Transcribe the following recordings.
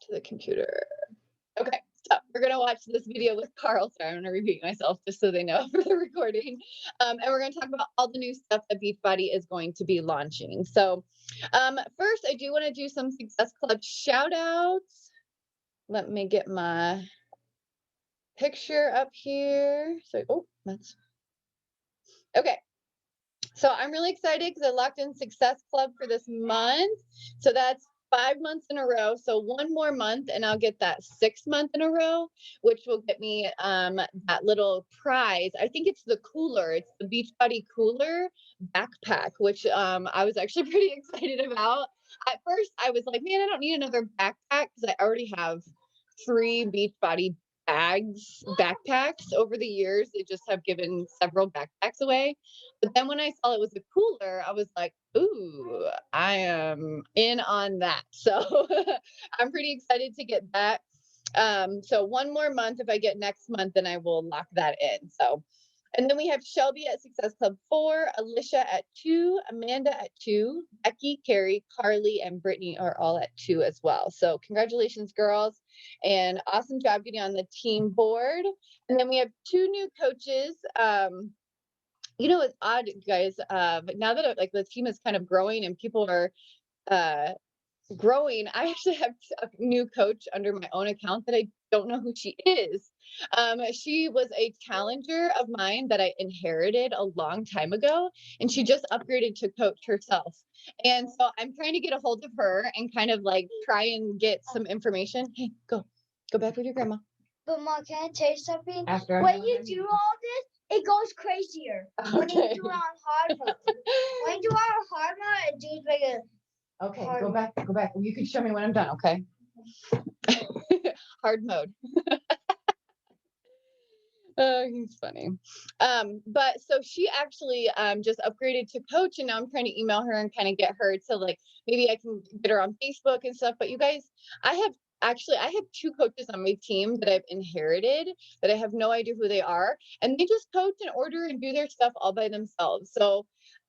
to the computer. Okay, so we're gonna watch this video with Carl. Sorry, I'm gonna repeat myself just so they know for the recording. And we're gonna talk about all the new stuff that Beachbody is going to be launching. So first, I do want to do some Success Club shout outs. Let me get my picture up here. So, oh, that's okay. So I'm really excited because I locked in Success Club for this month. So that's 5 months in a row. So one more month and I'll get that 6 month in a row, which will get me that little prize. I think it's the cooler. It's the Beachbody cooler backpack, which I was actually pretty excited about. At first I was like, man, I don't need another backpack because I already have 3 Beachbody backpacks over the years. They just have given several backpacks away. But then when I saw it was a cooler, I was like, ooh, I am in on that. So I'm pretty excited to get that. So one more month. If I get next month, then I will lock that in. So, and then we have Shelby at Success Club 4, Alicia at 2, Amanda at 2, Becky, Carrie, Carly, and Brittany are all at 2 as well. So congratulations, girls, and awesome job getting on the team board. And then we have 2 new coaches. It's odd, guys. But now that like the team is kind of growing and people are uh, growing, I actually have a new coach under my own account that I don't know who she is. She was a challenger of mine that I inherited a long time ago, and she just upgraded to coach herself. And so I'm trying to get a hold of her and kind of like try and get some information. Hey, go back with your grandma. But Mom, can I tell you something? After when you do all this, it goes crazier. Okay. When you do it on hard mode. When you do it on hard mode, it does like a Okay, go back. You can show me when I'm done, okay? Hard mode. Oh, he's funny. But so she actually just upgraded to coach, and now I'm trying to email her and kind of get her to like maybe I can get her on Facebook and stuff. But you guys, I have 2 coaches on my team that I've inherited that I have no idea who they are, and they just coach and order and do their stuff all by themselves. So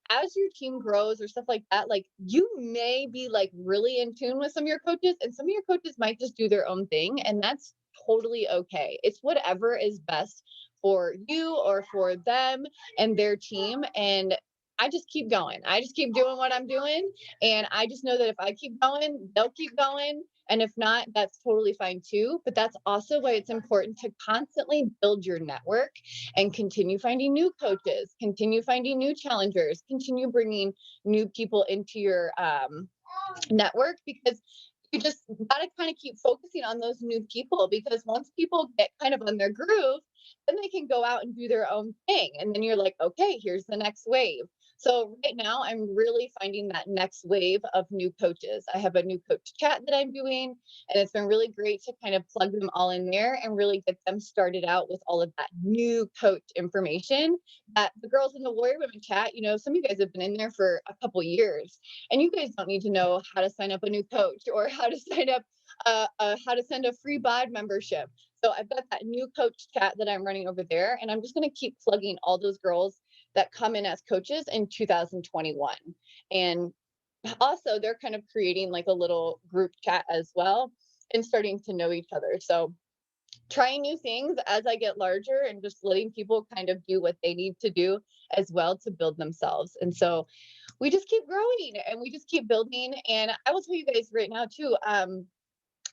as your team grows or stuff like that, like you may be like really in tune with some of your coaches, and some of your coaches might just do their own thing, and that's totally okay. It's whatever is best for you or for them and their team. And I just keep going. I just keep doing what I'm doing. And I just know that if I keep going, they'll keep going. And if not, that's totally fine too. But that's also why it's important to constantly build your network and continue finding new coaches, continue finding new challengers, continue bringing new people into your network, because you just got to kind of keep focusing on those new people, because once people get kind of on their groove, then they can go out and do their own thing. And then you're like, okay, here's the next wave. So right now I'm really finding that next wave of new coaches. I have a new coach chat that I'm doing, and it's been really great to kind of plug them all in there and really get them started out with all of that new coach information. That the girls in the Warrior Women chat, some of you guys have been in there for a couple years, and you guys don't need to know how to sign up a new coach or how to sign up how to send a free bod membership. So I've got that new coach chat that I'm running over there, and I'm just going to keep plugging all those girls that come in as coaches in 2021. And also they're kind of creating like a little group chat as well and starting to know each other. So trying new things as I get larger and just letting people kind of do what they need to do as well to build themselves. And so we just keep growing and we just keep building. And I will tell you guys right now too, I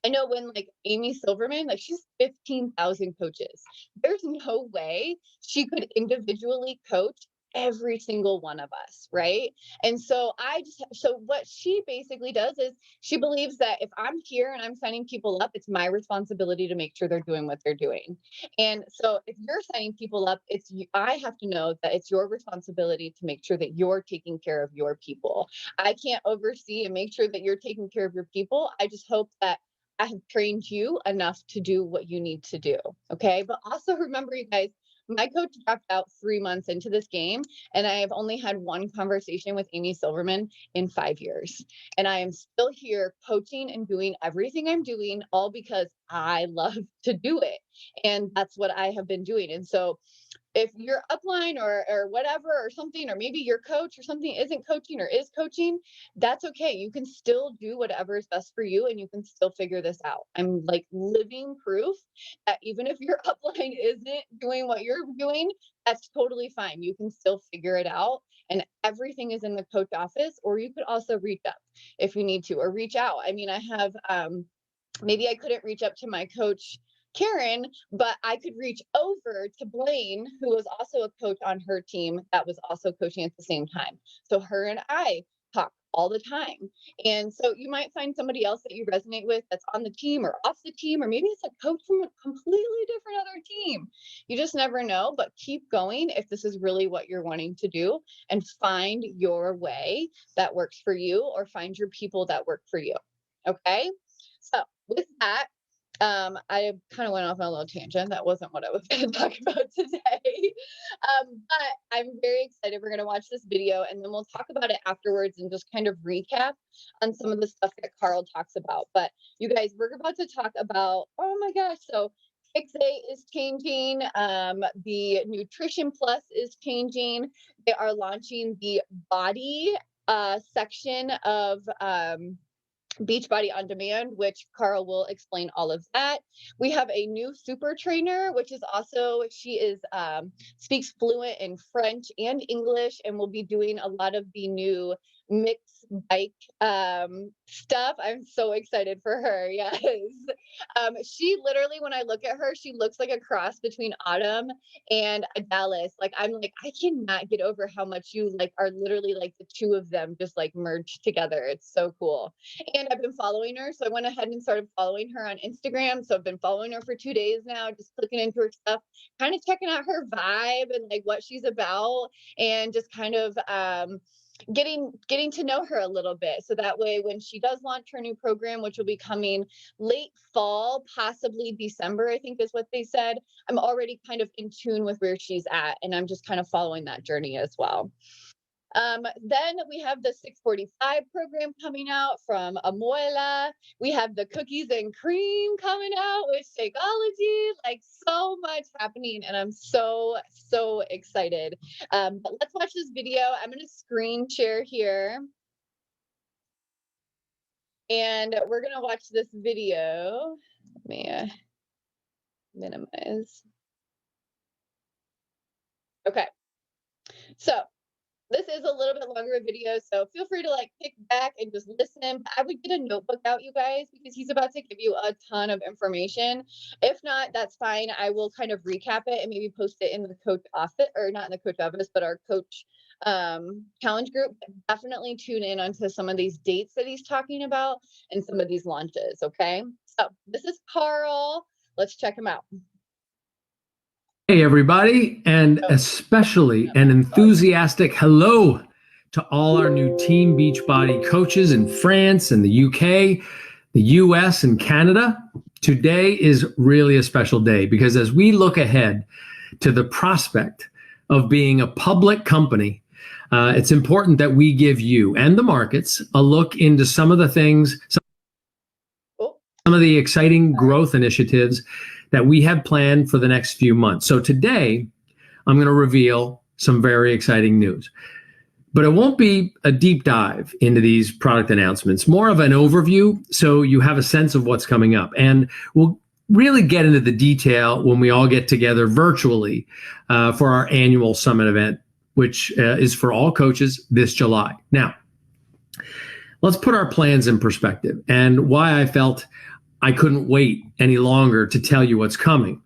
know when like Amy Silverman, like she's 15,000 coaches. There's no way she could individually coach every single one of us, right? And so so what she basically does is she believes that if I'm here and I'm signing people up, it's my responsibility to make sure they're doing what they're doing. And so if you're signing people up, I have to know that it's your responsibility to make sure that you're taking care of your people. I can't oversee and make sure that you're taking care of your people. I just hope that I have trained you enough to do what you need to do. Okay. But also remember, you guys, my coach dropped out 3 months into this game, and I have only had one conversation with Amy Silverman in 5 years. And I am still here coaching and doing everything I'm doing, all because I love to do it. And that's what I have been doing. And so if your upline or whatever or something, or maybe your coach or something isn't coaching or is coaching, that's okay. You can still do whatever is best for you and you can still figure this out. I'm like living proof that even if your upline isn't doing what you're doing, that's totally fine. You can still figure it out. And everything is in the coach office, or you could also reach up if you need to, or reach out. I mean, I have, maybe I couldn't reach up to my coach Karen, but I could reach over to Blaine, who was also a coach on her team that was also coaching at the same time. So her and I talk all the time. And so you might find somebody else that you resonate with that's on the team or off the team, or maybe it's a coach from a completely different other team. You just never know, but keep going if this is really what you're wanting to do, and find your way that works for you, or find your people that work for you. Okay. So with that, I kind of went off on a little tangent. That wasn't what I was going to talk about today. But I'm very excited. We're going to watch this video and then we'll talk about it afterwards and just kind of recap on some of the stuff that Carl talks about. But you guys, we're about to talk about, oh my gosh. So 6A is changing. The Nutrition Plus is changing. They are launching the body section of Beachbody on Demand, which Carl will explain all of that. We have a new super trainer, which is also, she is speaks fluent in French and English, and will be doing a lot of the new mixed bike stuff. I'm so excited for her. Yes. She literally, when I look at her, she looks like a cross between Autumn and Dallas. Like, I'm like, I cannot get over how much you like are literally like the two of them just like merged together. It's so cool. And I've been following her. So I went ahead and started following her on Instagram. So I've been following her for 2 days now, just clicking into her stuff, kind of checking out her vibe and like what she's about, and just kind of getting to know her a little bit. So that way, when she does launch her new program, which will be coming late fall, possibly December, I think is what they said, I'm already kind of in tune with where she's at. And I'm just kind of following that journey as well. Then we have the 645 program coming out from Amoela. We have the cookies and cream coming out with Shakeology. Like, so much happening, and I'm so excited. But let's watch this video. I'm going to screen share here, and we're going to watch this video. Let me minimize. Okay, so this is a little bit longer video, so feel free to like kick back and just listen. I would get a notebook out, you guys, because he's about to give you a ton of information. If not, that's fine. I will kind of recap it and maybe post it in the coach office, or not in the coach office, but our coach challenge group. Definitely tune in onto some of these dates that he's talking about and some of these launches. Okay, so this is Carl. Let's check him out. Hey, everybody, and especially an enthusiastic hello to all our new Team Beachbody coaches in France and the UK, the US, and Canada. Today is really a special day because as we look ahead to the prospect of being a public company, it's important that we give you and the markets a look into some of the things, some of the exciting growth initiatives that we have planned for the next few months. So today, I'm going to reveal some very exciting news. But it won't be a deep dive into these product announcements, more of an overview so you have a sense of what's coming up. And we'll really get into the detail when we all get together virtually for our annual summit event, which is for all coaches this July. Now, let's put our plans in perspective and why I felt I couldn't wait any longer to tell you what's coming.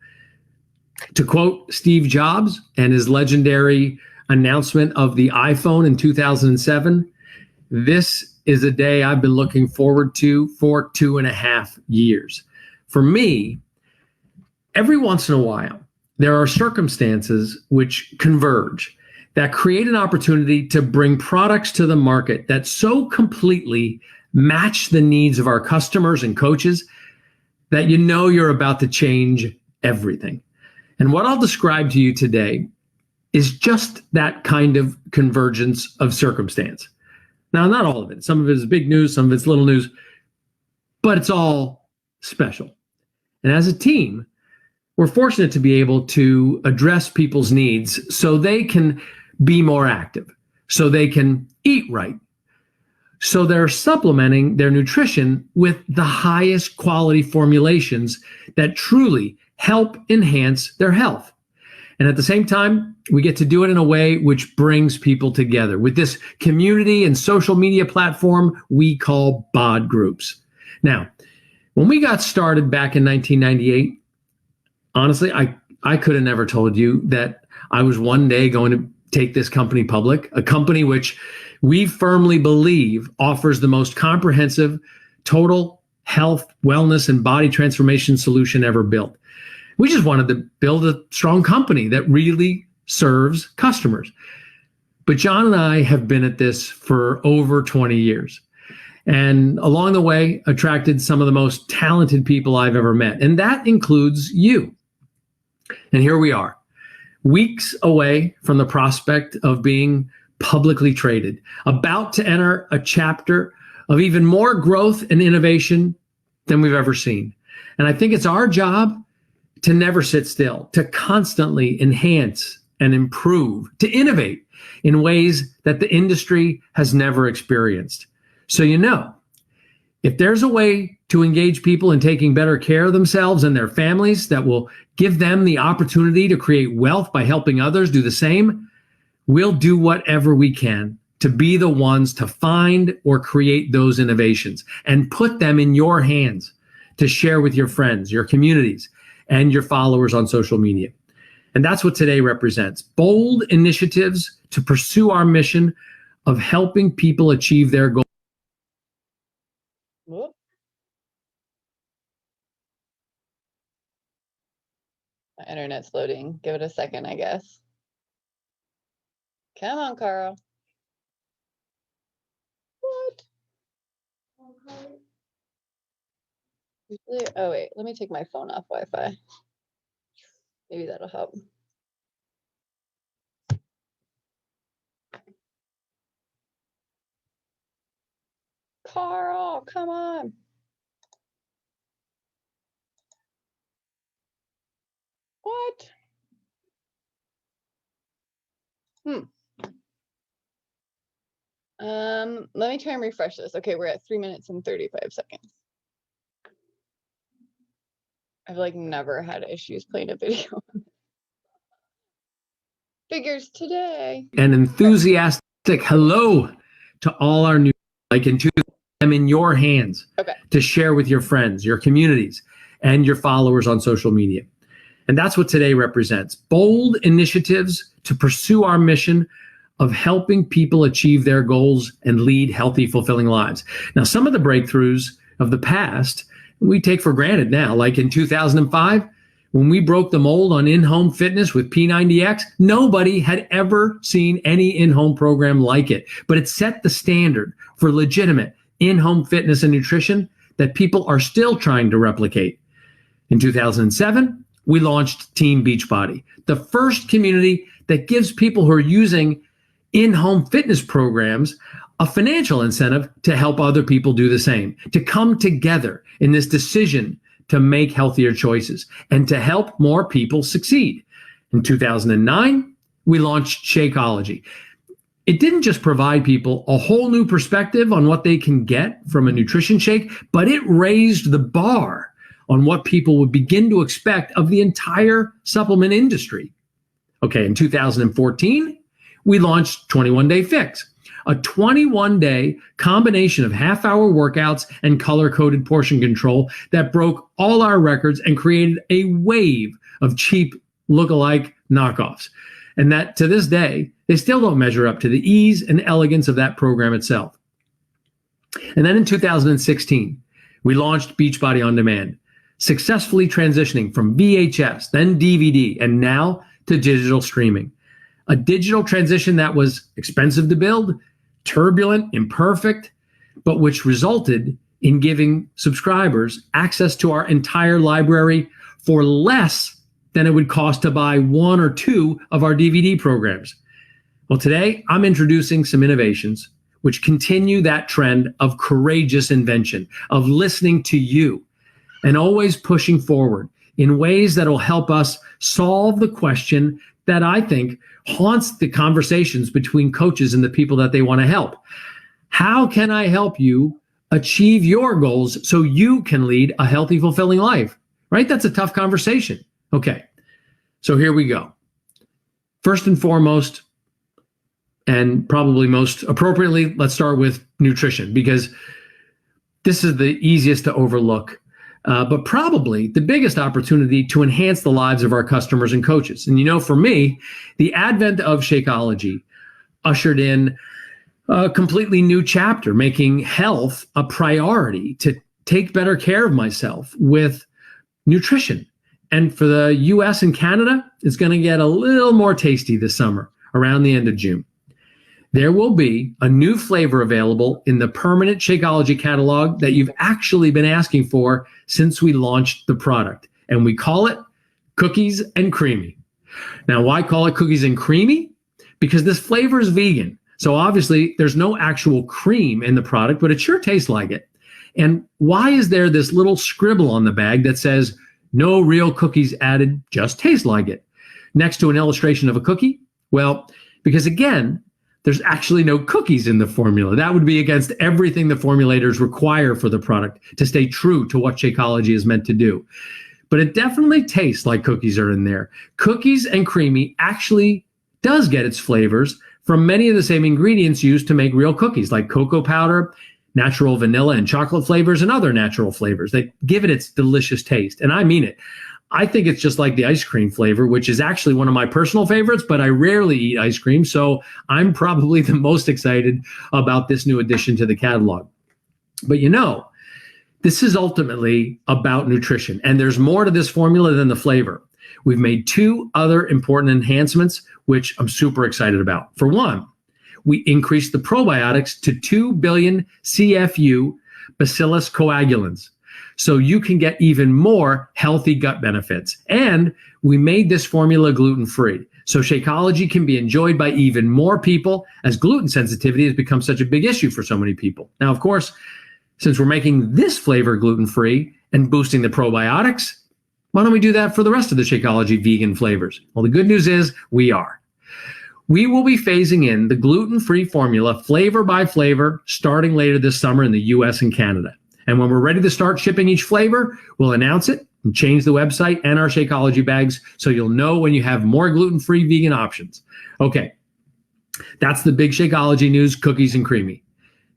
To quote Steve Jobs and his legendary announcement of the iPhone in 2007, this is a day I've been looking forward to for 2.5 years. For me, every once in a while, there are circumstances which converge that create an opportunity to bring products to the market that so completely match the needs of our customers and coaches that you know you're about to change everything. And what I'll describe to you today is just that kind of convergence of circumstance. Now, not all of it. Some of it is big news, some of it's little news, but it's all special. And as a team, we're fortunate to be able to address people's needs so they can be more active, so they can eat right, so they're supplementing their nutrition with the highest quality formulations that truly help enhance their health. And at the same time, we get to do it in a way which brings people together with this community and social media platform we call BOD groups. Now, when we got started back in 1998, honestly, I could have never told you that I was one day going to take this company public, a company which we firmly believe offers the most comprehensive total health, wellness, and body transformation solution ever built. We just wanted to build a strong company that really serves customers. But John and I have been at this for over 20 years. And along the way, attracted some of the most talented people I've ever met. And that includes you. And here we are, weeks away from the prospect of being publicly traded, about to enter a chapter of even more growth and innovation than we've ever seen. And I think it's our job to never sit still, to constantly enhance and improve, to innovate in ways that the industry has never experienced. So, if there's a way to engage people in taking better care of themselves and their families that will give them the opportunity to create wealth by helping others do the same, we'll do whatever we can to be the ones to find or create those innovations and put them in your hands to share with your friends, your communities, and your followers on social media. And that's what today represents: bold initiatives to pursue our mission of helping people achieve their goals. Whoop. My internet's loading. Give it a second, I guess. Come on, Carl. What? Usually, oh wait, let me take my phone off Wi-Fi. Maybe that'll help. Carl, come on. What? Let me try and refresh this. Okay, we're at 3 minutes and 35 seconds. I've like never had issues playing a video. Figures today. An enthusiastic hello to all our new, and to them in your hands to share with your friends, your communities, and your followers on social media. And that's what today represents: bold initiatives to pursue our mission of helping people achieve their goals and lead healthy, fulfilling lives. Now, some of the breakthroughs of the past we take for granted now, like in 2005, when we broke the mold on in-home fitness with P90X. Nobody had ever seen any in-home program like it, but it set the standard for legitimate in-home fitness and nutrition that people are still trying to replicate. In 2007, we launched Team Beachbody, the first community that gives people who are using in-home fitness programs a financial incentive to help other people do the same, to come together in this decision to make healthier choices and to help more people succeed. In 2009, we launched Shakeology. It didn't just provide people a whole new perspective on what they can get from a nutrition shake, but it raised the bar on what people would begin to expect of the entire supplement industry. Okay, in 2014, we launched 21 Day Fix, a 21-day combination of half-hour workouts and color-coded portion control that broke all our records and created a wave of cheap look-alike knockoffs. And that, to this day, they still don't measure up to the ease and elegance of that program itself. And then in 2016, we launched Beachbody On Demand, successfully transitioning from VHS, then DVD, and now to digital streaming. A digital transition that was expensive to build, turbulent, imperfect, but which resulted in giving subscribers access to our entire library for less than it would cost to buy one or two of our DVD programs. Well, today I'm introducing some innovations which continue that trend of courageous invention, of listening to you, and always pushing forward, in ways that will help us solve the question that I think haunts the conversations between coaches and the people that they want to help. How can I help you achieve your goals so you can lead a healthy, fulfilling life? Right? That's a tough conversation. Okay, so here we go. First and foremost, and probably most appropriately, let's start with nutrition, because this is the easiest to overlook, but probably the biggest opportunity to enhance the lives of our customers and coaches. And for me, the advent of Shakeology ushered in a completely new chapter, making health a priority, to take better care of myself with nutrition. And for the US and Canada, it's going to get a little more tasty this summer, around the end of June. There will be a new flavor available in the permanent Shakeology catalog that you've actually been asking for since we launched the product. And we call it Cookies and Creamy. Now, why call it Cookies and Creamy? Because this flavor is vegan. So obviously there's no actual cream in the product, but it sure tastes like it. And why is there this little scribble on the bag that says no real cookies added, just taste like it, next to an illustration of a cookie? Well, because again, there's actually no cookies in the formula. That would be against everything the formulators require for the product to stay true to what Shakeology is meant to do. But it definitely tastes like cookies are in there. Cookies and Creamy actually does get its flavors from many of the same ingredients used to make real cookies, like cocoa powder, natural vanilla and chocolate flavors, and other natural flavors that give it its delicious taste. And I mean it. I think it's just like the ice cream flavor, which is actually one of my personal favorites, but I rarely eat ice cream. So I'm probably the most excited about this new addition to the catalog. But this is ultimately about nutrition, and there's more to this formula than the flavor. We've made two other important enhancements, which I'm super excited about. For one, we increased the probiotics to 2 billion CFU bacillus coagulans, so you can get even more healthy gut benefits. And we made this formula gluten-free, so Shakeology can be enjoyed by even more people, as gluten sensitivity has become such a big issue for so many people. Now, of course, since we're making this flavor gluten-free and boosting the probiotics, why don't we do that for the rest of the Shakeology vegan flavors? Well, the good news is we are. We will be phasing in the gluten-free formula flavor by flavor starting later this summer in the US and Canada. And when we're ready to start shipping each flavor, we'll announce it and change the website and our Shakeology bags so you'll know when you have more gluten-free vegan options. Okay, that's the big Shakeology news, Cookies and Creamy.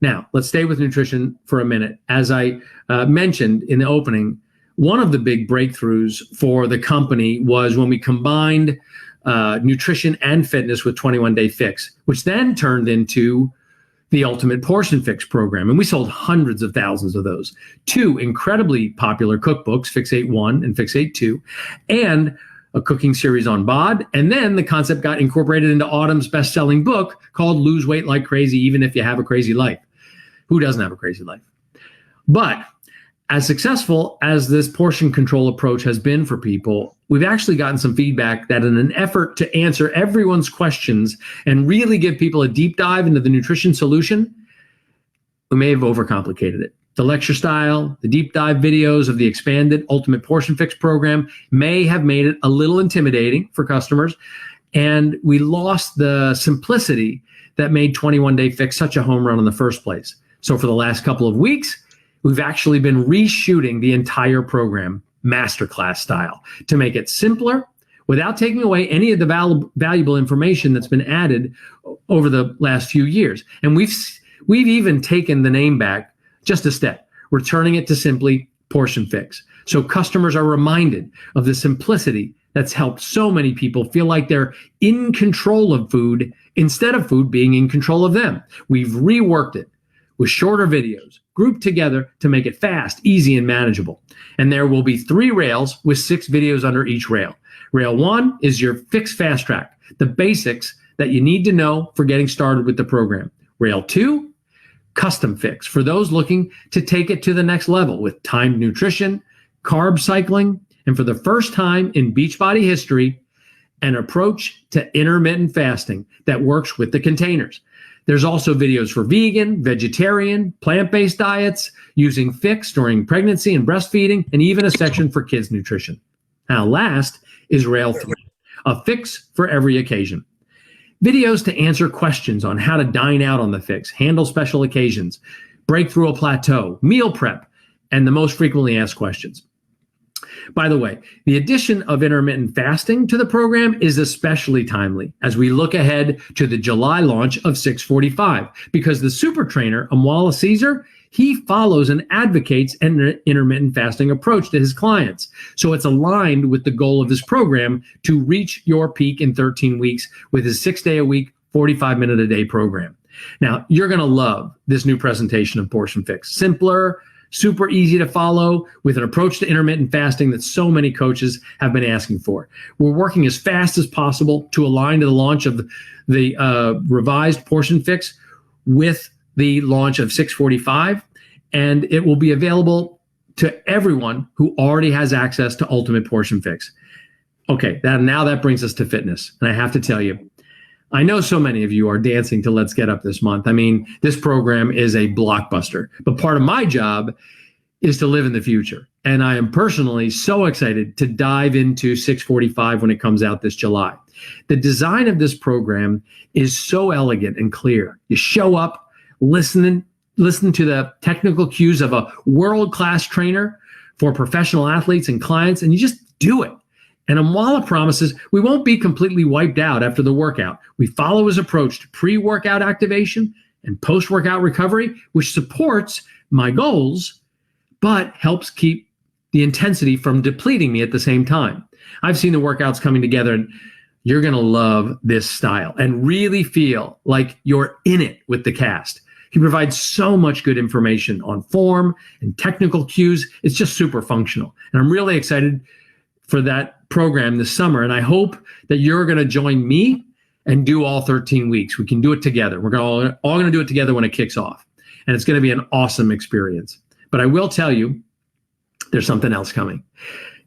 Now, let's stay with nutrition for a minute. As I mentioned in the opening, one of the big breakthroughs for the company was when we combined nutrition and fitness with 21 Day Fix, which then turned into the Ultimate Portion Fix program. And we sold hundreds of thousands of those. Two incredibly popular cookbooks, Fix 8.1 and Fix 8.2, and a cooking series on BOD. And then the concept got incorporated into Autumn's best-selling book called Lose Weight Like Crazy, Even If You Have a Crazy Life. Who doesn't have a crazy life? But as successful as this portion control approach has been for people, we've actually gotten some feedback that in an effort to answer everyone's questions and really give people a deep dive into the nutrition solution, we may have overcomplicated it. The lecture style, the deep dive videos of the expanded Ultimate Portion Fix program may have made it a little intimidating for customers, and we lost the simplicity that made 21 Day Fix such a home run in the first place. So for the last couple of weeks, we've actually been reshooting the entire program masterclass style to make it simpler without taking away any of the valuable information that's been added over the last few years. And we've even taken the name back just a step, returning it to simply Portion Fix. So customers are reminded of the simplicity that's helped so many people feel like they're in control of food instead of food being in control of them. We've reworked it with shorter videos grouped together to make it fast, easy, and manageable. And there will be 3 rails with 6 videos under each rail. Rail 1 is your Fix Fast Track, the basics that you need to know for getting started with the program. Rail 2, Custom Fix, for those looking to take it to the next level with timed nutrition, carb cycling, and for the first time in Beachbody history, an approach to intermittent fasting that works with the containers. There's also videos for vegan, vegetarian, plant-based diets, using Fix during pregnancy and breastfeeding, and even a section for kids nutrition. Now, last is Rail 3, a fix for every occasion. Videos to answer questions on how to dine out on the fix, handle special occasions, break through a plateau, meal prep, and the most frequently asked questions. By the way, the addition of intermittent fasting to the program is especially timely as we look ahead to the July launch of 645, because the super trainer, Amwala Caesar, he follows and advocates an intermittent fasting approach to his clients. So it's aligned with the goal of this program to reach your peak in 13 weeks with his 6-day-a-week, 45-minute-a-day program. Now, you're going to love this new presentation of Portion Fix. Simpler, super easy to follow, with an approach to intermittent fasting that so many coaches have been asking for. We're working as fast as possible to align to the launch of the revised Portion Fix with the launch of 645, and it will be available to everyone who already has access to Ultimate Portion Fix. Okay, now that brings us to fitness. And I have to tell you, I know so many of you are dancing to Let's Get Up this month. I mean, this program is a blockbuster, but part of my job is to live in the future. And I am personally so excited to dive into 645 when it comes out this July. The design of this program is so elegant and clear. You show up, listen to the technical cues of a world-class trainer for professional athletes and clients, and you just do it. And Amwala promises we won't be completely wiped out after the workout. We follow his approach to pre-workout activation and post-workout recovery, which supports my goals, but helps keep the intensity from depleting me at the same time. I've seen the workouts coming together, and you're going to love this style and really feel like you're in it with the cast. He provides so much good information on form and technical cues. It's just super functional. And I'm really excited for that program this summer. And I hope that you're going to join me and do all 13 weeks. We can do it together. We're all going to do it together when it kicks off. And it's going to be an awesome experience. But I will tell you, there's something else coming.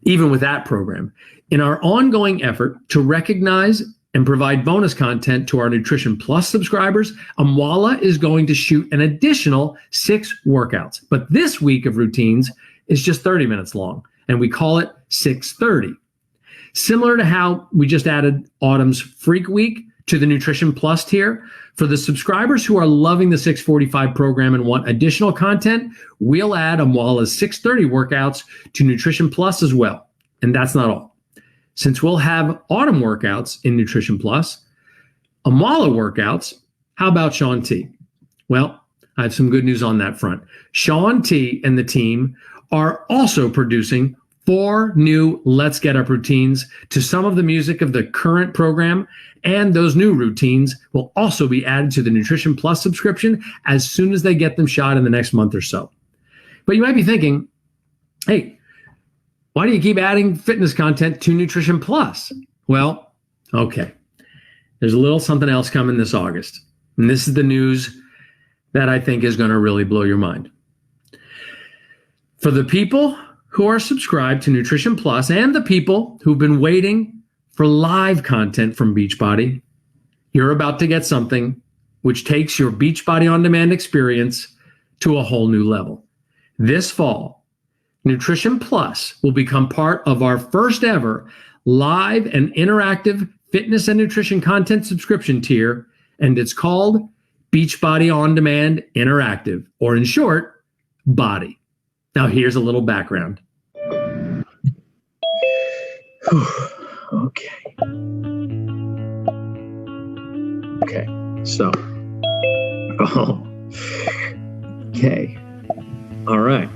Even with that program, in our ongoing effort to recognize and provide bonus content to our Nutrition Plus subscribers, Amwala is going to shoot an additional 6 workouts. But this week of routines is just 30 minutes long, and we call it 630. Similar to how we just added Autumn's Freak Week to the Nutrition Plus tier, for the subscribers who are loving the 645 program and want additional content, we'll add Amwala's 630 workouts to Nutrition Plus as well. And that's not all. Since we'll have autumn workouts in Nutrition Plus, Amwala workouts, how about Shaun T? Well, I have some good news on that front. Shaun T and the team are also producing 4 new Let's Get Up routines to some of the music of the current program, and those new routines will also be added to the Nutrition Plus subscription as soon as they get them shot in the next month or so. But you might be thinking, hey, why do you keep adding fitness content to Nutrition Plus? Well, okay. There's a little something else coming this August. And this is the news that I think is going to really blow your mind. For the people who are subscribed to Nutrition Plus and the people who've been waiting for live content from Beachbody, you're about to get something which takes your Beachbody On Demand experience to a whole new level. This fall, Nutrition Plus will become part of our first ever live and interactive fitness and nutrition content subscription tier, and it's called Beachbody On Demand Interactive, or in short, BODY. Now here's a little background. Okay, so, okay, all right.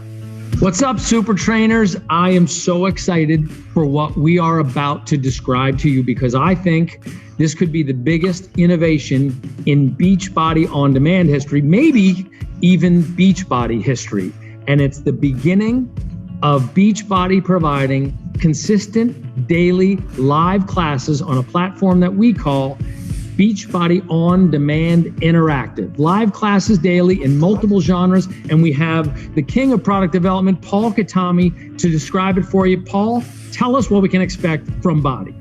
What's up, super trainers? I am so excited for what we are about to describe to you, because I think this could be the biggest innovation in Beachbody On Demand history, maybe even Beachbody history. And it's the beginning of Beachbody providing consistent daily live classes on a platform that we call Beachbody On Demand Interactive. Live classes daily in multiple genres, and we have the king of product development, Paul Katami, to describe it for you. Paul, tell us what we can expect from BODY.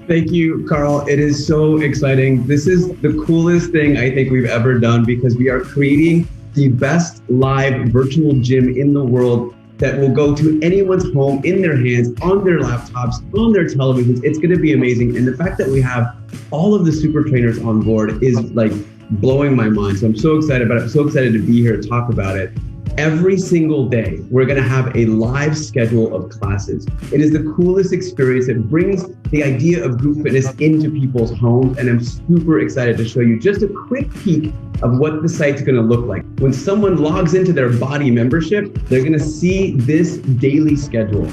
Thank you, Carl. It is so exciting. This is the coolest thing I think we've ever done, because we are creating the best live virtual gym in the world that will go to anyone's home, in their hands, on their laptops, on their televisions. It's going to be amazing. And the fact that we have all of the super trainers on board is like blowing my mind. So I'm so excited about it. I'm so excited to be here to talk about it. Every single day, we're going to have a live schedule of classes. It is the coolest experience. It brings the idea of group fitness into people's homes. And I'm super excited to show you just a quick peek of what the site's going to look like. When someone logs into their Body membership, they're going to see this daily schedule.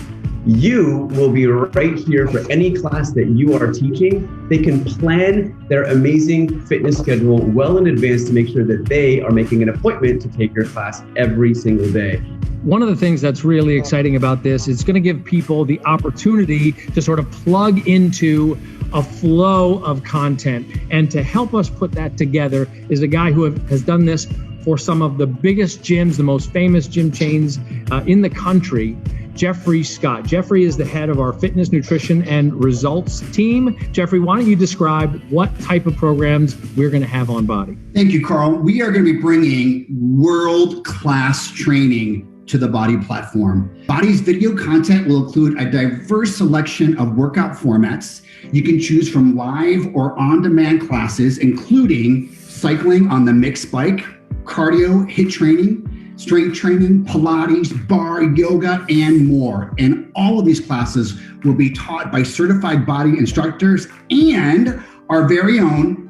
You will be right here for any class that you are teaching. They can plan their amazing fitness schedule well in advance to make sure that they are making an appointment to take your class every single day. One of the things that's really exciting about this is it's going to give people the opportunity to sort of plug into a flow of content. And to help us put that together is a guy who has done this for some of the biggest gyms, the most famous gym chains in the country, Jeffrey Scott. Jeffrey is the head of our fitness, nutrition, and results team. Jeffrey, why don't you describe what type of programs we're going to have on Body? Thank you, Carl. We are going to be bringing world-class training to the Body platform. Body's video content will include a diverse selection of workout formats. You can choose from live or on-demand classes, including cycling on the mixed bike, cardio, HIIT training, strength training, Pilates, bar, yoga, and more. And all of these classes will be taught by certified Body instructors and our very own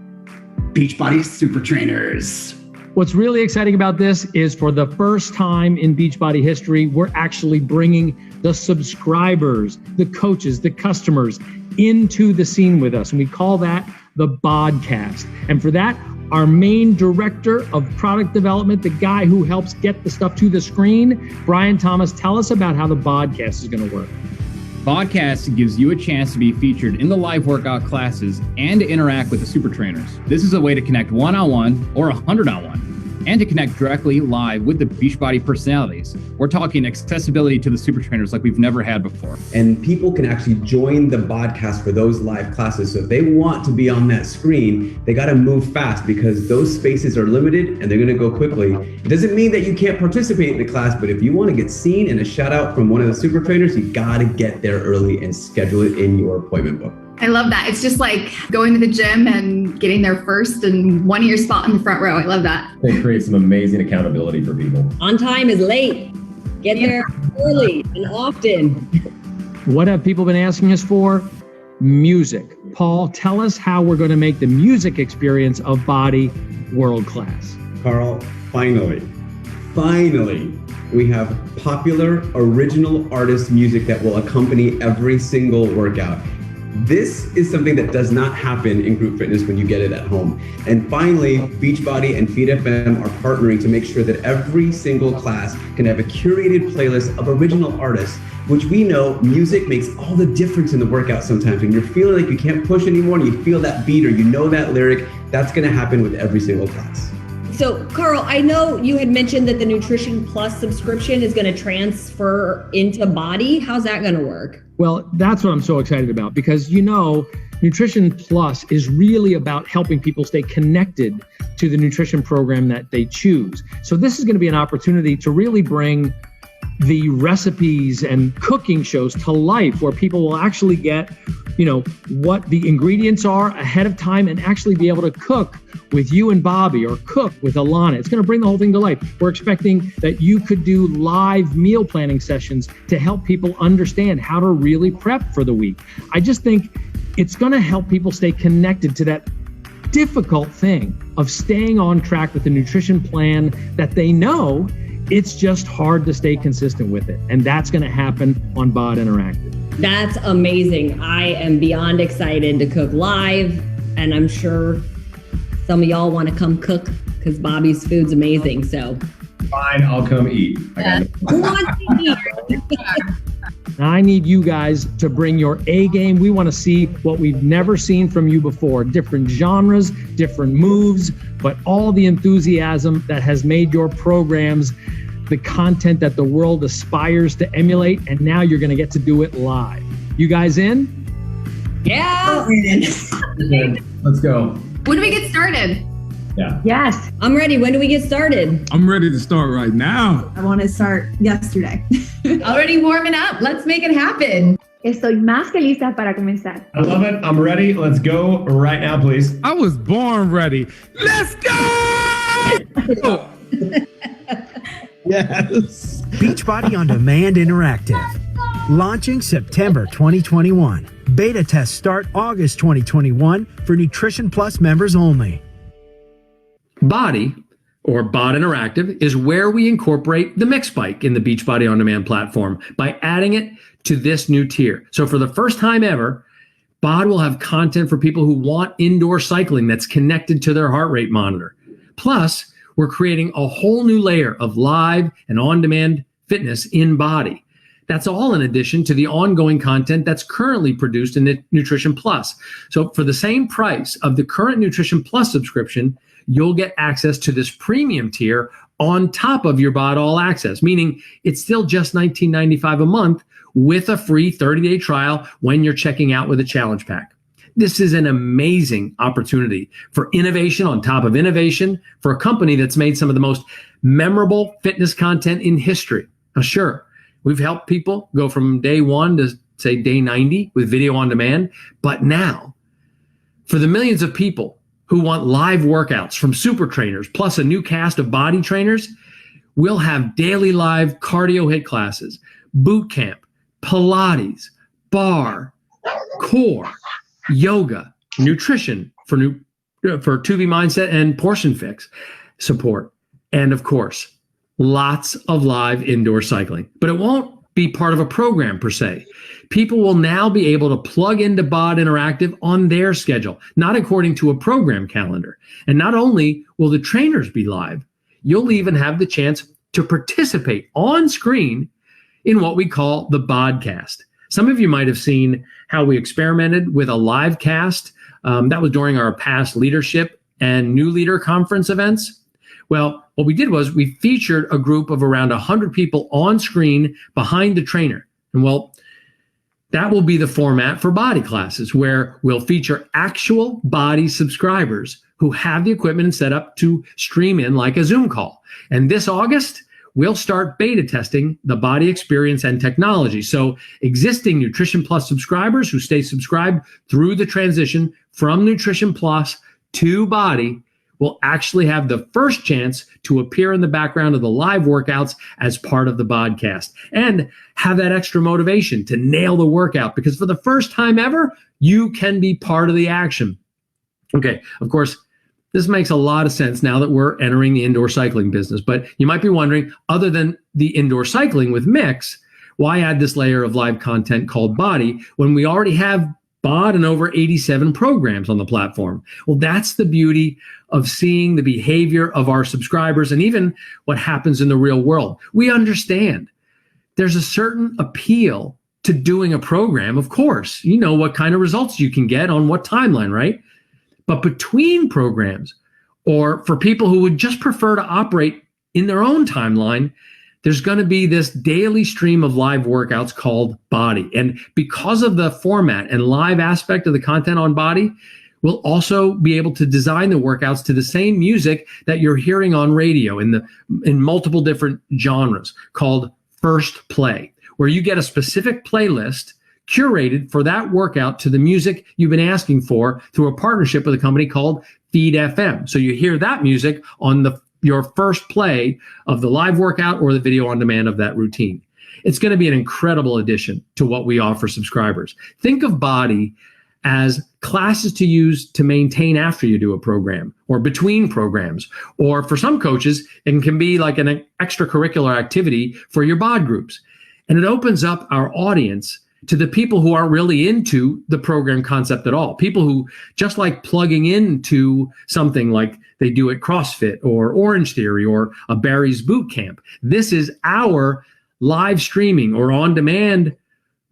Beachbody super trainers. What's really exciting about this is for the first time in Beachbody history, we're actually bringing the subscribers, the coaches, the customers into the scene with us. And we call that the Bodcast. And for that, our main director of product development, the guy who helps get the stuff to the screen, Brian Thomas, tell us about how the Bodcast is going to work. Bodcast gives you a chance to be featured in the live workout classes and to interact with the super trainers. This is a way to connect one-on-one or 100-on-1 and to connect directly live with the Beachbody personalities. We're talking accessibility to the super trainers like we've never had before. And people can actually join the podcast for those live classes. So if they want to be on that screen, they got to move fast because those spaces are limited and they're going to go quickly. It doesn't mean that you can't participate in the class, but if you want to get seen and a shout out from one of the super trainers, you got to get there early and schedule it in your appointment book. I love that. It's just like going to the gym and getting there first and wanting your spot in the front row. I love that. They create some amazing accountability for people. On time is late. Get there early and often. What have people been asking us for? Music. Paul, tell us how we're going to make the music experience of Body world class. Carl, finally, we have popular original artist music that will accompany every single workout. This is something that does not happen in group fitness when you get it at home. And finally, Beachbody and Feed FM are partnering to make sure that every single class can have a curated playlist of original artists, which we know music makes all the difference in the workout sometimes. When you're feeling like you can't push anymore and you feel that beat or you know that lyric, that's going to happen with every single class. So, Carl, I know you had mentioned that the Nutrition Plus subscription is going to transfer into Body. How's that going to work? Well, that's what I'm so excited about because, you know, Nutrition Plus is really about helping people stay connected to the nutrition program that they choose. So this is going to be an opportunity to really bring the recipes and cooking shows to life where people will actually get, you know, what the ingredients are ahead of time and actually be able to cook with you and Bobby or cook with Alana. It's going to bring the whole thing to life. We're expecting that you could do live meal planning sessions to help people understand how to really prep for the week. I just think it's going to help people stay connected to that difficult thing of staying on track with the nutrition plan that they know. It's just hard to stay consistent with it. And that's going to happen on Bod Interactive. That's amazing. I am beyond excited to cook live. And I'm sure some of y'all want to come cook because Bobby's food's amazing. So Fine, I'll come eat. who wants to eat? Now, I need you guys to bring your A game. We want to see what we've never seen from you before. Different genres, different moves, but all the enthusiasm that has made your programs the content that the world aspires to emulate. And now you're going to get to do it live. You guys in? Yeah. Let's go. When do we get started? Yeah. Yes. I'm ready. When do we get started? I'm ready to start right now. I want to start yesterday. Already warming up. Let's make it happen. Estoy más que lista para comenzar. I love it. I'm ready. Let's go right now, please. I was born ready. Let's go! Yes. Beachbody On Demand Interactive. Launching September 2021. Beta tests start August 2021 for Nutrition Plus members only. Body, or BOD Interactive, is where we incorporate the mix bike in the Beachbody On Demand platform by adding it to this new tier. So for the first time ever, BOD will have content for people who want indoor cycling that's connected to their heart rate monitor. Plus, we're creating a whole new layer of live and on-demand fitness in Body. That's all in addition to the ongoing content that's currently produced in Nutrition Plus. So for the same price of the current Nutrition Plus subscription, you'll get access to this premium tier on top of your BOD All Access, meaning it's still just $19.95 a month with a free 30-day trial when you're checking out with a challenge pack. This is an amazing opportunity for innovation on top of innovation for a company that's made some of the most memorable fitness content in history. Now, sure, we've helped people go from day 1 to, say, day 90 with video on demand, but now, for the millions of people who want live workouts from super trainers, plus a new cast of body trainers, we'll have daily live cardio hit classes, boot camp, Pilates, bar, core, yoga, nutrition for 2B Mindset and Portion Fix support, and of course, lots of live indoor cycling. But it won't be part of a program per se. People will now be able to plug into BOD Interactive on their schedule, not according to a program calendar. And not only will the trainers be live, you'll even have the chance to participate on screen in what we call the BODcast. Some of you might have seen how we experimented with a live cast. That was during our past leadership and new leader conference events. Well, what we did was we featured a group of around 100 people on screen behind the trainer. And well, that will be the format for body classes, where we'll feature actual body subscribers who have the equipment set up to stream in like a Zoom call. And this August, we'll start beta testing the body experience and technology. So existing Nutrition Plus subscribers who stay subscribed through the transition from Nutrition Plus to Body will actually have the first chance to appear in the background of the live workouts as part of the podcast and have that extra motivation to nail the workout, because for the first time ever, you can be part of the action. Okay, of course, this makes a lot of sense now that we're entering the indoor cycling business, but you might be wondering, other than the indoor cycling with Mix, why add this layer of live content called Body when we already have BOD and over 87 programs on the platform? Well, that's the beauty of seeing the behavior of our subscribers and even what happens in the real world. We understand there's a certain appeal to doing a program. Of course, you know what kind of results you can get on what timeline, right? But between programs, or for people who would just prefer to operate in their own timeline, there's going to be this daily stream of live workouts called Body. And because of the format and live aspect of the content on Body, we'll also be able to design the workouts to the same music that you're hearing on radio in multiple different genres, called First Play, where you get a specific playlist curated for that workout to the music you've been asking for through a partnership with a company called Feed FM. So you hear that music on your first play of the live workout or the video on demand of that routine. It's going to be an incredible addition to what we offer subscribers. Think of Body as classes to use to maintain after you do a program or between programs, or for some coaches, it can be like an extracurricular activity for your BOD groups. And it opens up our audience to the people who aren't really into the program concept at all. People who just like plugging into something like they do at CrossFit or Orange Theory or a Barry's Boot Camp. This is our live streaming or on-demand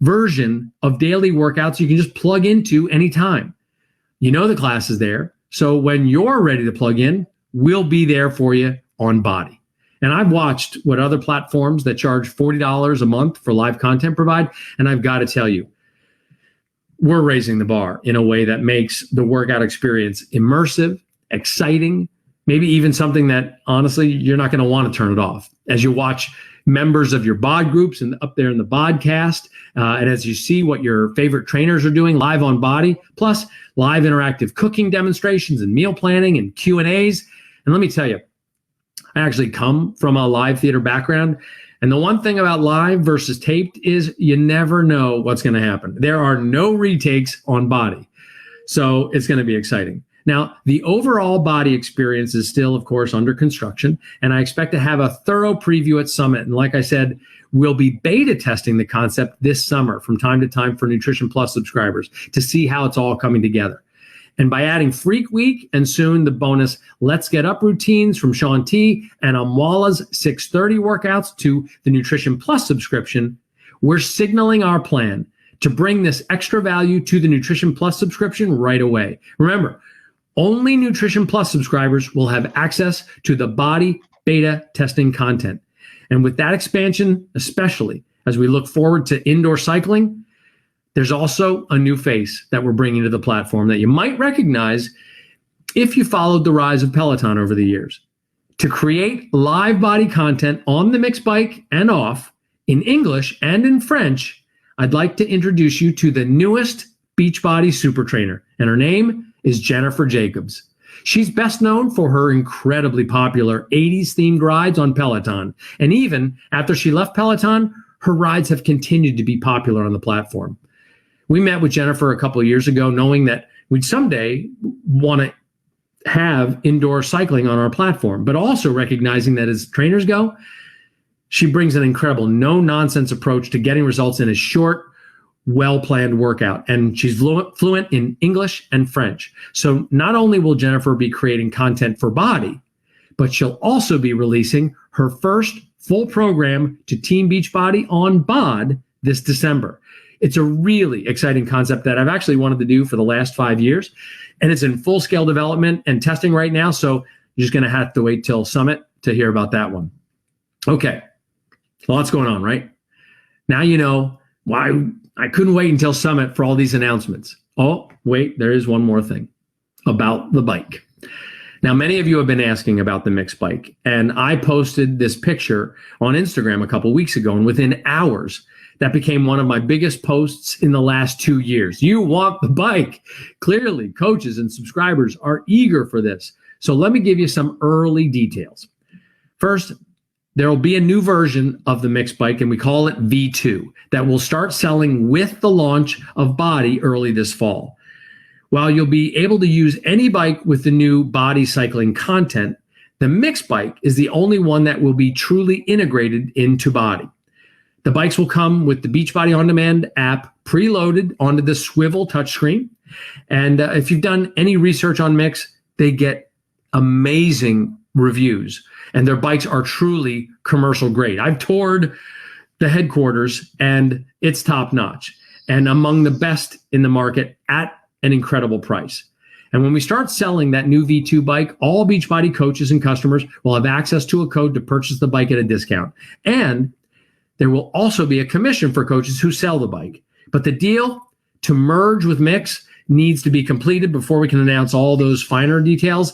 version of daily workouts you can just plug into anytime. You know the class is there. So when you're ready to plug in, we'll be there for you on Body. And I've watched what other platforms that charge $40 a month for live content provide, and I've got to tell you, we're raising the bar in a way that makes the workout experience immersive, exciting, maybe even something that honestly, you're not going to want to turn it off as you watch members of your bod groups and up there in the podcast. And as you see what your favorite trainers are doing live on Body, plus live interactive cooking demonstrations and meal planning and Q&As. And let me tell you, I actually come from a live theater background. And the one thing about live versus taped is you never know what's going to happen. There are no retakes on Body. So it's going to be exciting. Now, the overall Body experience is still, of course, under construction, and I expect to have a thorough preview at Summit. And like I said, we'll be beta testing the concept this summer from time to time for Nutrition Plus subscribers to see how it's all coming together. And by adding Freak Week and soon the bonus Let's Get Up routines from Shaun T and Amwala's 630 workouts to the Nutrition Plus subscription, we're signaling our plan to bring this extra value to the Nutrition Plus subscription right away. Remember, only Nutrition Plus subscribers will have access to the Body beta testing content. And with that expansion, especially as we look forward to indoor cycling, there's also a new face that we're bringing to the platform that you might recognize if you followed the rise of Peloton over the years. To create live Body content on the mixed bike and off, in English and in French, I'd like to introduce you to the newest Beachbody super trainer, and her name is Jennifer Jacobs. She's best known for her incredibly popular 80s themed rides on Peloton. And even after she left Peloton, her rides have continued to be popular on the platform. We met with Jennifer a couple of years ago, knowing that we'd someday want to have indoor cycling on our platform, but also recognizing that as trainers go, she brings an incredible no-nonsense approach to getting results in a short, well-planned workout. And she's fluent in English and French. So not only will Jennifer be creating content for Body, but she'll also be releasing her first full program to Team Beachbody on BOD this December. It's a really exciting concept that I've actually wanted to do for the last 5 years. And it's in full-scale development and testing right now. So you're just going to have to wait till Summit to hear about that one. Okay. Lots going on, right? Now you know why I couldn't wait until Summit for all these announcements. Oh, wait, there is one more thing about the bike. Now, many of you have been asking about the mixed bike, and I posted this picture on Instagram a couple weeks ago, and within hours, that became one of my biggest posts in the last 2 years. You want the bike. Clearly, coaches and subscribers are eager for this. So let me give you some early details. First, there will be a new version of the mixed bike, and we call it V2, that will start selling with the launch of Body early this fall. While you'll be able to use any bike with the new Body cycling content, the mixed bike is the only one that will be truly integrated into Body. The bikes will come with the Beachbody On Demand app preloaded onto the swivel touchscreen. And if you've done any research on Mix, they get amazing reviews, and their bikes are truly commercial grade. I've toured the headquarters, and it's top notch and among the best in the market at an incredible price. And when we start selling that new V2 bike, all Beachbody coaches and customers will have access to a code to purchase the bike at a discount. And there will also be a commission for coaches who sell the bike. But the deal to merge with Mix needs to be completed before we can announce all those finer details.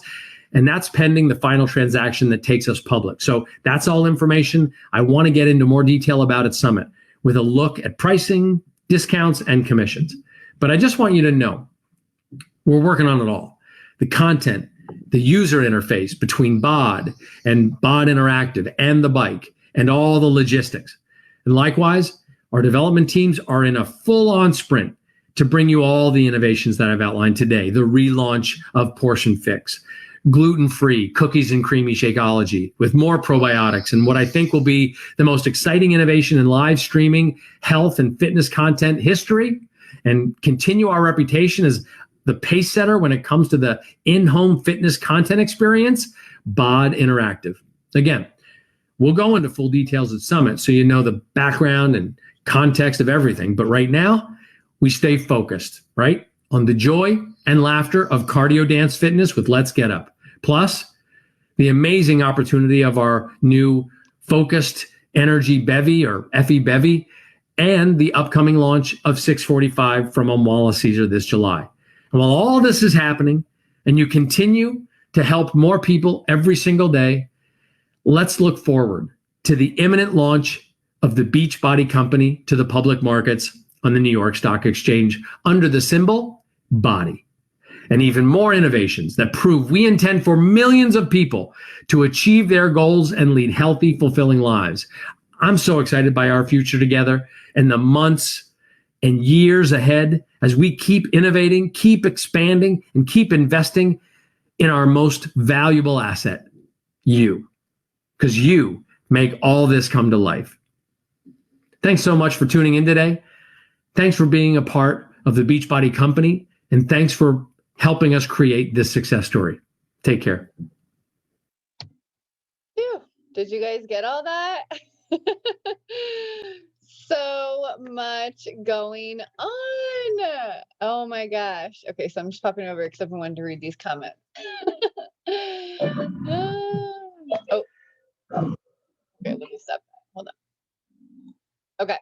And that's pending the final transaction that takes us public. So that's all information I want to get into more detail about at Summit with a look at pricing, discounts, and commissions. But I just want you to know we're working on it all. The content, the user interface between BOD and BOD Interactive and the bike, and all the logistics. And likewise, our development teams are in a full-on sprint to bring you all the innovations that I've outlined today. The relaunch of Portion Fix, gluten-free cookies and creamy Shakeology with more probiotics, and what I think will be the most exciting innovation in live streaming health and fitness content history, and continue our reputation as the pace setter when it comes to the in-home fitness content experience, BOD Interactive. Again, we'll go into full details at Summit so you know the background and context of everything. But right now, we stay focused, right, on the joy and laughter of cardio dance fitness with Let's Get Up. Plus, the amazing opportunity of our new focused energy bevy or FE bevy, and the upcoming launch of 645 from Amwala Caesar this July. And while all this is happening and you continue to help more people every single day, let's look forward to the imminent launch of the Beachbody Company to the public markets on the New York Stock Exchange under the symbol BODY. And even more innovations that prove we intend for millions of people to achieve their goals and lead healthy, fulfilling lives. I'm so excited by our future together and the months and years ahead as we keep innovating, keep expanding, and keep investing in our most valuable asset, you, because you make all this come to life. Thanks so much for tuning in today. Thanks for being a part of the Beachbody Company, and thanks for helping us create this success story. Take care. Phew. Did you guys get all that? So much going on. Oh my gosh. Okay, so I'm just popping over because I've been wanting to read these comments. Oh, okay, let me stop. Hold on. Okay.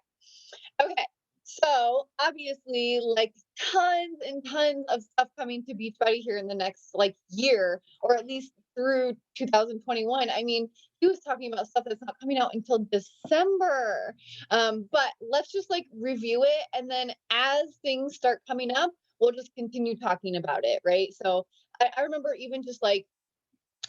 Okay. So obviously, like tons and tons of stuff coming to Beachbody here in the next like year, or at least through 2021. I mean, he was talking about stuff that's not coming out until December. But let's just like review it, and then as things start coming up, we'll just continue talking about it, right? So I remember even just like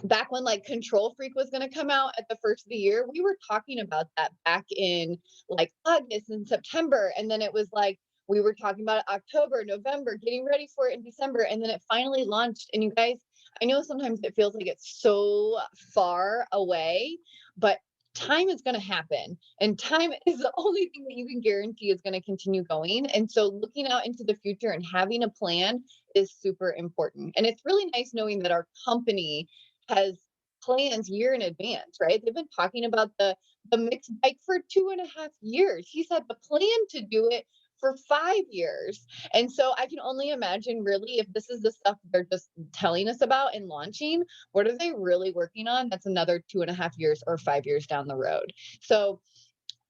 back when like Control Freak was going to come out at the first of the year, we were talking about that back in like August and September. And then it was like, we were talking about it October, November, getting ready for it in December. And then it finally launched. And you guys, I know sometimes it feels like it's so far away, but time is going to happen. And time is the only thing that you can guarantee is going to continue going. And so looking out into the future and having a plan is super important. And it's really nice knowing that our company has plans year in advance, right? They've been talking about the mixed bike for 2.5 years. He's had the plan to do it for 5 years. And so I can only imagine really if this is the stuff they're just telling us about and launching, what are they really working on? That's another 2.5 years or 5 years down the road. So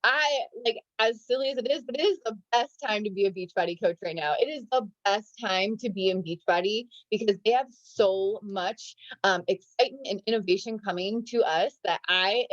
I like, as silly as it is, but it is the best time to be a Beachbody coach right now. It is the best time to be in Beachbody because they have so much excitement and innovation coming to us that I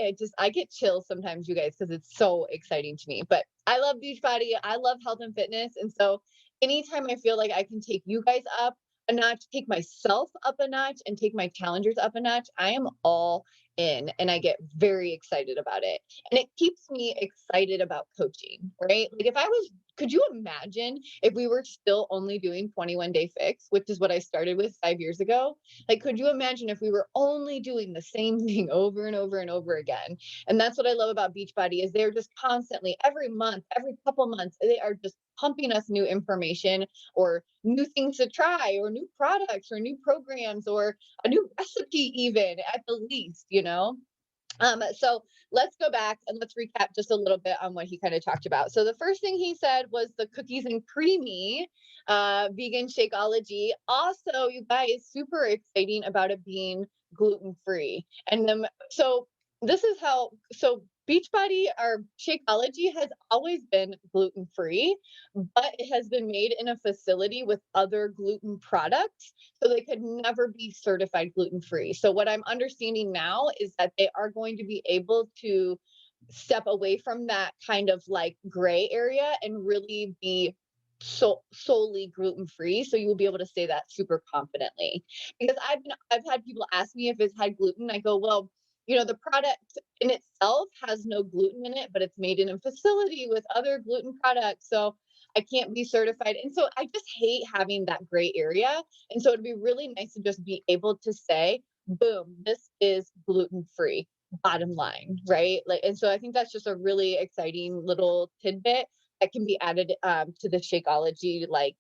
get chills sometimes, you guys, because it's so exciting to me. But I love Beachbody. I love health and fitness. And so anytime I feel like I can take you guys up a notch, take myself up a notch, and take my challengers up a notch, I am all in, and I get very excited about it. And it keeps me excited about coaching, right? Like if I was, could you imagine if we were still only doing 21 Day Fix, which is what I started with 5 years ago? Like, could you imagine if we were only doing the same thing over and over and over again? And that's what I love about Beachbody is they're just constantly, every month, every couple months, they are just pumping us new information or new things to try or new products or new programs or a new recipe even at the least, you know? So let's go back and let's recap just a little bit on what he kind of talked about. So the first thing he said was the cookies and creamy vegan Shakeology. Also, you guys, super exciting about it being gluten-free. And then, so this is how, so Beachbody or Shakeology has always been gluten-free, but it has been made in a facility with other gluten products, so they could never be certified gluten-free. So what I'm understanding now is that they are going to be able to step away from that kind of like gray area and really be solely gluten-free. So you will be able to say that super confidently. Because I've had people ask me if it's had gluten. I go, well, you know, the product in itself has no gluten in it, but it's made in a facility with other gluten products. So I can't be certified. And so I just hate having that gray area. And so it'd be really nice to just be able to say, boom, this is gluten-free, bottom line, right? Like, and so I think that's just a really exciting little tidbit that can be added to the Shakeology, like,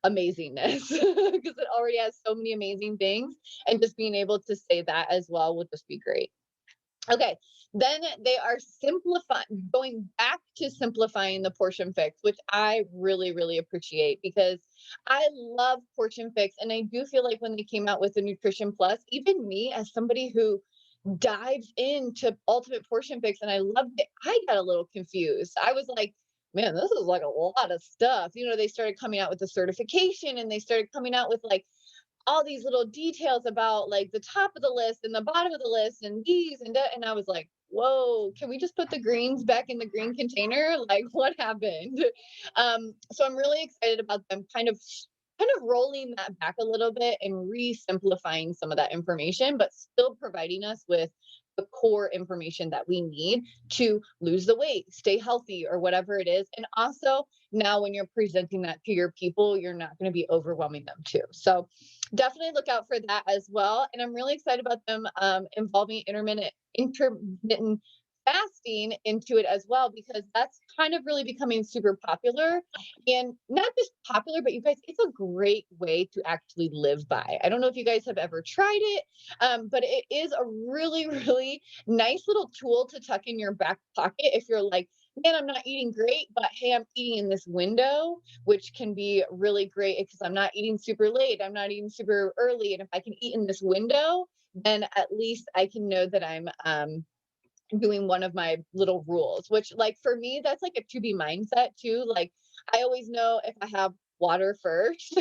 amazingness because it already has so many amazing things, and just being able to say that as well would just be great. Okay, then they are going back to simplifying the portion fix, which I really, really appreciate because I love portion fix. And I do feel like when they came out with the Nutrition Plus, even me as somebody who dives into Ultimate Portion Fix and I loved it, I got a little confused. I was like, man, this is like a lot of stuff. You know, they started coming out with the certification and they started coming out with like all these little details about like the top of the list and the bottom of the list and these and that. And I was like, whoa, can we just put the greens back in the green container? Like, what happened? So I'm really excited about them kind of rolling that back a little bit and re-simplifying some of that information, but still providing us with the core information that we need to lose the weight, stay healthy, or whatever it is. And also, now when you're presenting that to your people, you're not going to be overwhelming them too. So definitely look out for that as well. And I'm really excited about them involving intermittent fasting into it as well, because that's kind of really becoming super popular. And not just popular, but you guys, it's a great way to actually live by. I don't know if you guys have ever tried it, but it is a really, really nice little tool to tuck in your back pocket if you're like, man, I'm not eating great, but hey, I'm eating in this window, which can be really great because I'm not eating super late, I'm not eating super early. And if I can eat in this window, then at least I can know that I'm doing one of my little rules, which like for me, that's like a to be mindset too. Like I always know if I have water first,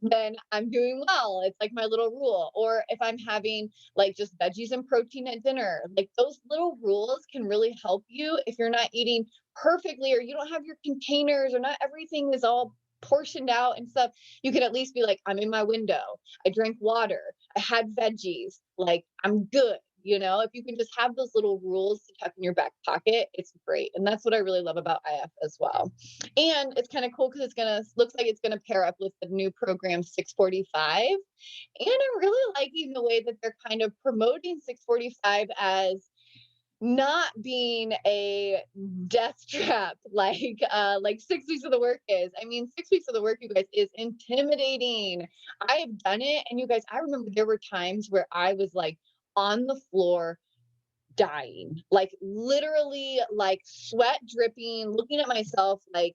then I'm doing well. It's like my little rule. Or if I'm having like just veggies and protein at dinner, like those little rules can really help you if you're not eating perfectly or you don't have your containers or not everything is all portioned out and stuff. You can at least be like, I'm in my window. I drank water. I had veggies. Like I'm good. You know, if you can just have those little rules to tuck in your back pocket, it's great. And that's what I really love about IF as well. And it's kind of cool because looks like it's gonna pair up with the new program 645. And I'm really liking the way that they're kind of promoting 645 as not being a death trap like 6 weeks of the work is. I mean, 6 weeks of the work, you guys, is intimidating. I have done it, and you guys, I remember there were times where I was like on the floor dying, like literally like sweat dripping, looking at myself like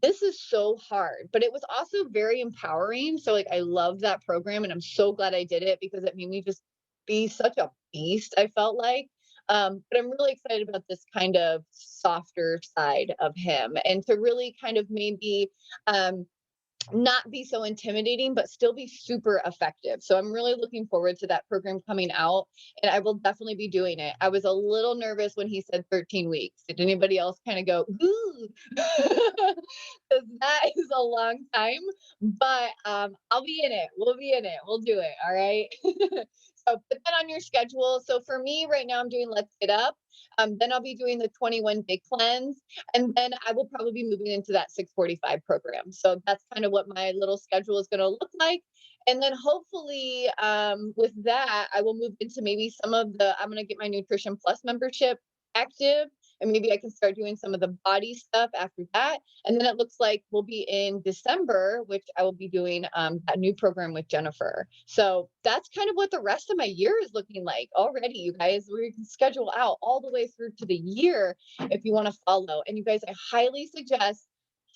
this is so hard, but it was also very empowering. So like I love that program and I'm so glad I did it because it made me just be such a beast, I felt like. But I'm really excited about this kind of softer side of him and to really kind of maybe not be so intimidating, but still be super effective. So I'm really looking forward to that program coming out, and I will definitely be doing it. I was a little nervous when he said 13 weeks. Did anybody else kind of go, ooh? Because that is a long time, but I'll be in it. We'll be in it. We'll do it. All right. So put that on your schedule. So for me right now, I'm doing Let's Get Up. Then I'll be doing the 21 Day Cleanse. And then I will probably be moving into that 645 program. So that's kind of what my little schedule is going to look like. And then hopefully with that, I will move into maybe I'm going to get my Nutrition Plus membership active. And maybe I can start doing some of the body stuff after that. And then it looks like we'll be in December, which I will be doing that new program with Jennifer. So that's kind of what the rest of my year is looking like already, you guys. We can schedule out all the way through to the year if you want to follow. And you guys, I highly suggest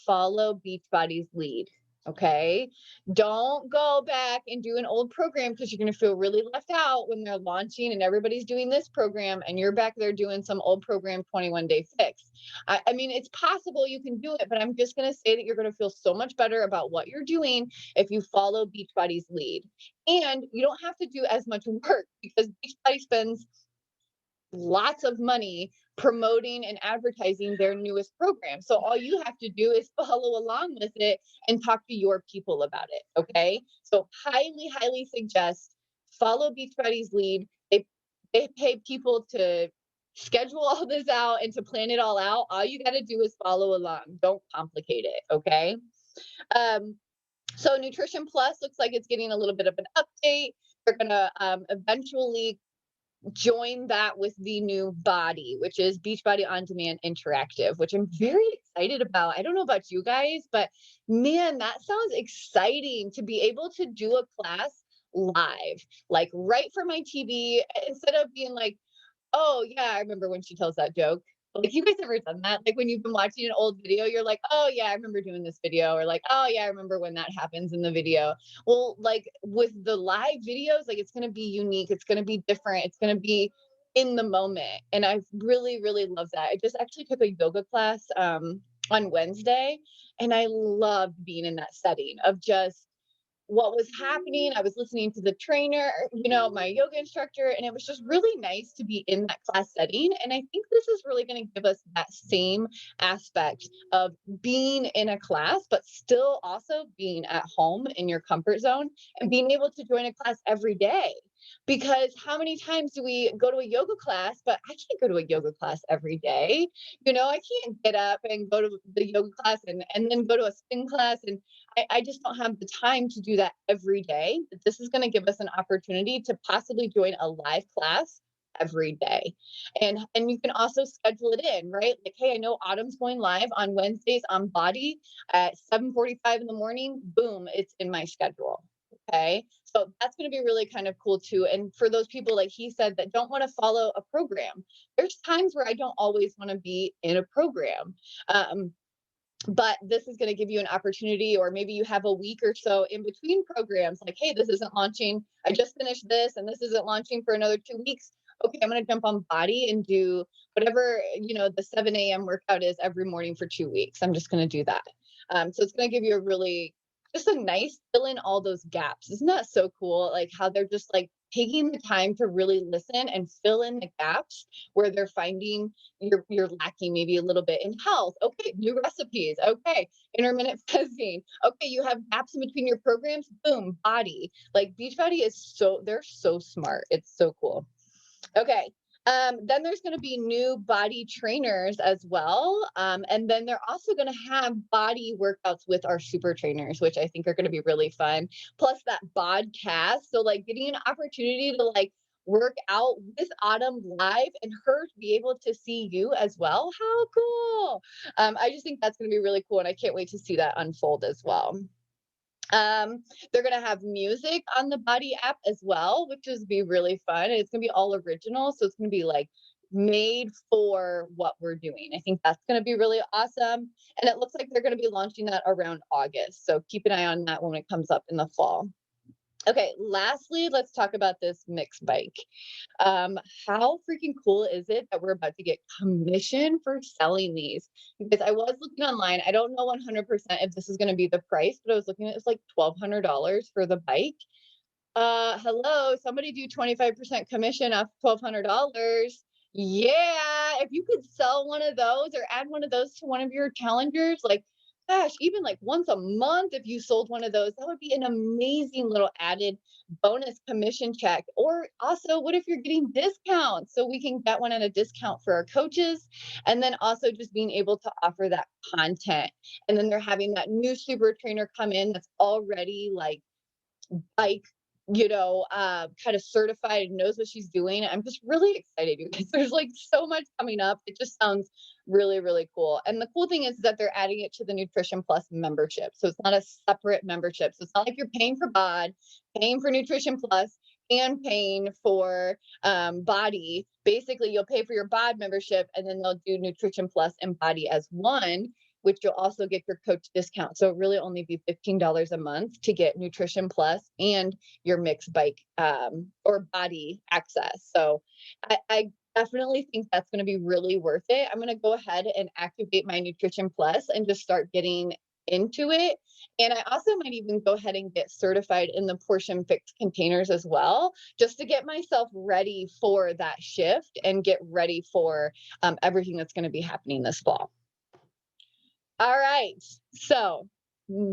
follow Beachbody's lead. Okay. Don't go back and do an old program because you're going to feel really left out when they're launching and everybody's doing this program and you're back there doing some old program 21 Day Fix. I mean, it's possible you can do it, but I'm just going to say that you're going to feel so much better about what you're doing if you follow Beachbody's lead. And you don't have to do as much work because Beachbody spends lots of money promoting and advertising their newest program. So all you have to do is follow along with it and talk to your people about it. Okay. So highly, highly suggest follow Beachbody's lead. They pay people to schedule all this out and to plan it all out. All you got to do is follow along. Don't complicate it. Okay. So Nutrition Plus looks like it's getting a little bit of an update. They're going to eventually join that with the new body, which is Beachbody On Demand Interactive, which I'm very excited about. I don't know about you guys, but man, that sounds exciting to be able to do a class live, like right from my TV, instead of being like, oh yeah, I remember when she tells that joke. Like, you guys ever done that? Like when you've been watching an old video, you're like, oh yeah, I remember doing this video, or like, oh yeah, I remember when that happens in the video. Well, like with the live videos, like it's going to be unique. It's going to be different. It's going to be in the moment. And I really, really love that. I just actually took a yoga class on Wednesday, and I loved being in that setting of just what was happening. I was listening to the trainer, my yoga instructor, and it was just really nice to be in that class setting. And I think this is really going to give us that same aspect of being in a class, but still also being at home in your comfort zone and being able to join a class every day. Because how many times do we go to a yoga class, but I can't go to a yoga class every day. I can't get up and go to the yoga class and then go to a spin class. And I just don't have the time to do that every day. But this is going to give us an opportunity to possibly join a live class every day. And you can also schedule it in, right? Like, hey, I know Autumn's going live on Wednesdays on Body at 7:45 in the morning. Boom, it's in my schedule. Okay. So that's going to be really kind of cool too. And for those people, like he said, that don't want to follow a program, there's times where I don't always want to be in a program. But this is going to give you an opportunity, or maybe you have a week or so in between programs, like, hey, this isn't launching. I just finished this and this isn't launching for another 2 weeks. Okay, I'm going to jump on Body and do whatever, the 7 a.m. workout is every morning for 2 weeks. I'm just going to do that. So it's going to give you just a nice fill in all those gaps. Isn't that so cool? Like how they're just like taking the time to really listen and fill in the gaps where they're finding you're lacking maybe a little bit in health. Okay, new recipes. Okay, intermittent fasting. Okay, you have gaps in between your programs. Boom, Body. Like Beachbody they're so smart. It's so cool. Okay. Then there's going to be new Body trainers as well. And then they're also going to have Body workouts with our super trainers, which I think are going to be really fun. Plus that podcast. So like getting an opportunity to like work out with Autumn live and her to be able to see you as well. How cool. I just think that's going to be really cool. And I can't wait to see that unfold as well. They're going to have music on the Body app as well, which is be really fun. It's going to be all original. So it's going to be like made for what we're doing. I think that's going to be really awesome. And it looks like they're going to be launching that around August. So keep an eye on that when it comes up in the fall. Okay, lastly, let's talk about this mixed bike. How freaking cool is it that we're about to get commission for selling these? Because I was looking online. I don't know 100% if this is going to be the price, but I was looking at it's like $1,200 for the bike. Hello, somebody do 25% commission off $1,200. Yeah, if you could sell one of those or add one of those to one of your challengers, like gosh, even like once a month, if you sold one of those, that would be an amazing little added bonus commission check. Or also, what if you're getting discounts? So we can get one at a discount for our coaches. And then also just being able to offer that content. And then they're having that new super trainer come in that's already like kind of certified and knows what she's doing. I'm just really excited because there's like so much coming up. It just sounds really, really cool. And the cool thing is that they're adding it to the Nutrition Plus membership. So it's not a separate membership. So it's not like you're paying for BOD, paying for Nutrition Plus, and paying for Body. Basically, you'll pay for your BOD membership and then they'll do Nutrition Plus and Body as one, which you'll also get your coach discount. So it really only be $15 a month to get Nutrition Plus and your mixed bike or Body access. So I definitely think that's going to be really worth it. I'm going to go ahead and activate my Nutrition Plus and just start getting into it. And I also might even go ahead and get certified in the portion fixed containers as well, just to get myself ready for that shift and get ready for everything that's going to be happening this fall. All right. So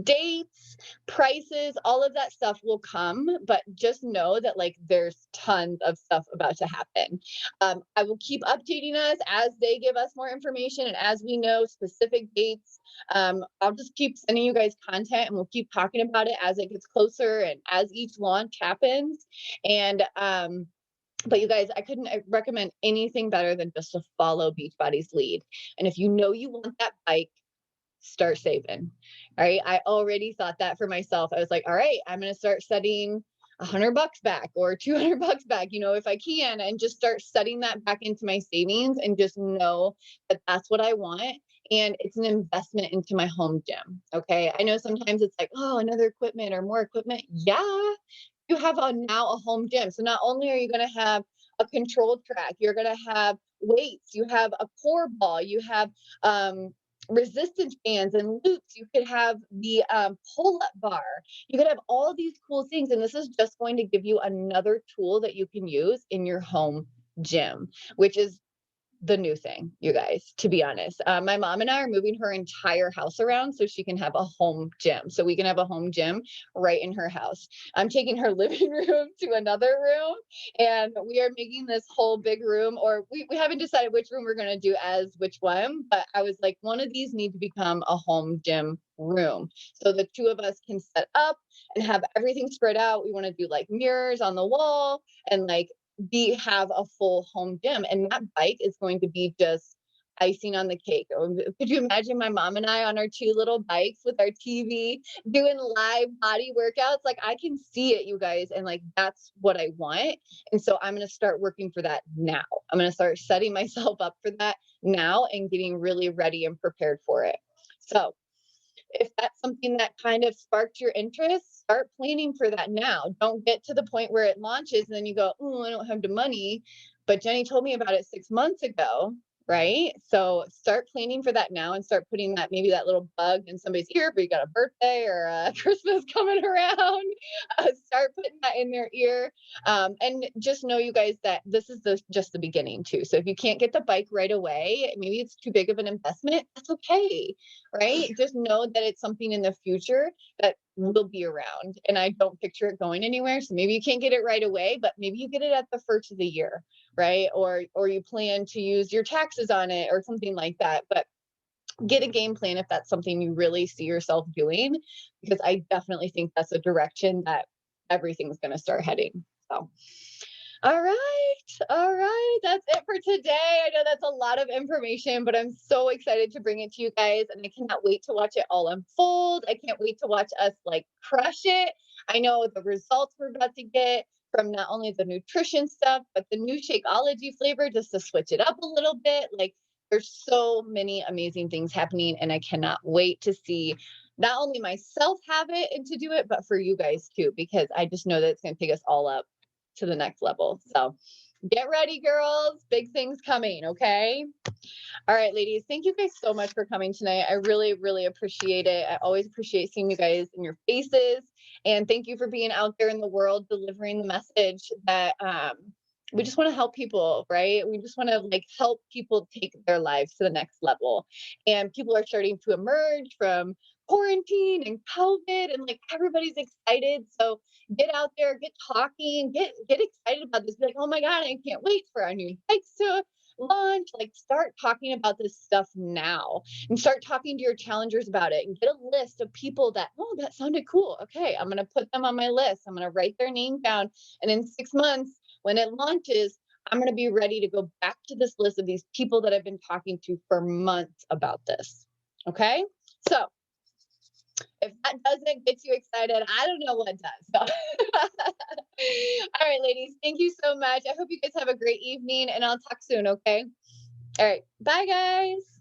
dates, prices, all of that stuff will come, but just know that like there's tons of stuff about to happen. I will keep updating us as they give us more information and as we know specific dates. I'll just keep sending you guys content and we'll keep talking about it as it gets closer and as each launch happens. And but you guys, I couldn't recommend anything better than just to follow Beachbody's lead. And if you know you want that bike, start saving. All right. I already thought that for myself. I was like, all right, I'm going to start setting $100 back or $200 back, if I can, and just start setting that back into my savings and just know that that's what I want. And it's an investment into my home gym. Okay. I know sometimes it's like, oh, another equipment or more equipment. Yeah. You have now a home gym. So not only are you going to have a control track, you're going to have weights, you have a core ball, you have, resistance bands and loops. You could have the pull-up bar. You could have all these cool things. And this is just going to give you another tool that you can use in your home gym, which is the new thing, you guys, to be honest. My mom and I are moving her entire house around so she can have a home gym. So we can have a home gym right in her house. I'm taking her living room to another room, and we are making this whole big room, or we haven't decided which room we're going to do as which one, but I was like, one of these need to become a home gym room. So the two of us can set up and have everything spread out. We want to do like mirrors on the wall and like have a full home gym, and that bike is going to be just icing on the cake. Could you imagine my mom and I on our two little bikes with our TV doing live body workouts? Like, I can see it, you guys, and like that's what I want. And so I'm going to start working for that now. I'm going to start setting myself up for that now and getting really ready and prepared for it. So if that's something that kind of sparked your interest, start planning for that now. Don't get to the point where it launches and then you go, oh, I don't have the money. But Jenny told me about it 6 months ago, right? So start planning for that now and start putting that, maybe that little bug in somebody's ear, but you got a birthday or Christmas coming around. Start putting that in their ear. And just know, you guys, that this is just the beginning too. So if you can't get the bike right away, maybe it's too big of an investment, that's okay, right? Just know that it's something in the future that will be around, and I don't picture it going anywhere. So maybe you can't get it right away, but maybe you get it at the first of the year, right? Or you plan to use your taxes on it or something like that. But get a game plan if that's something you really see yourself doing, because I definitely think that's a direction that everything's going to start heading. So all right. That's it for today. I know that's a lot of information, but I'm so excited to bring it to you guys, and I cannot wait to watch it all unfold. I can't wait to watch us like crush it. I know the results we're about to get from not only the nutrition stuff, but the new Shakeology flavor, just to switch it up a little bit. Like, there's so many amazing things happening, and I cannot wait to see not only myself have it and to do it, but for you guys too, because I just know that it's going to take us all up to the next level. So get ready, girls. Big things coming. Okay. All right, ladies. Thank you guys so much for coming tonight. I really, really appreciate it. I always appreciate seeing you guys in your faces. And thank you for being out there in the world, delivering the message that we just want to help people, right? We just want to like help people take their lives to the next level. And people are starting to emerge from quarantine and COVID, and like everybody's excited. So get out there, get talking, get excited about this. Be like, oh my God, I can't wait for our new bikes to launch. Like, start talking about this stuff now and start talking to your challengers about it, and get a list of people that, oh, that sounded cool. Okay, I'm going to put them on my list. I'm going to write their name down. And in 6 months, when it launches, I'm going to be ready to go back to this list of these people that I've been talking to for months about this. Okay. So if that doesn't get you excited, I don't know what does. So. All right, ladies, thank you so much. I hope you guys have a great evening, and I'll talk soon, okay? All right, bye, guys.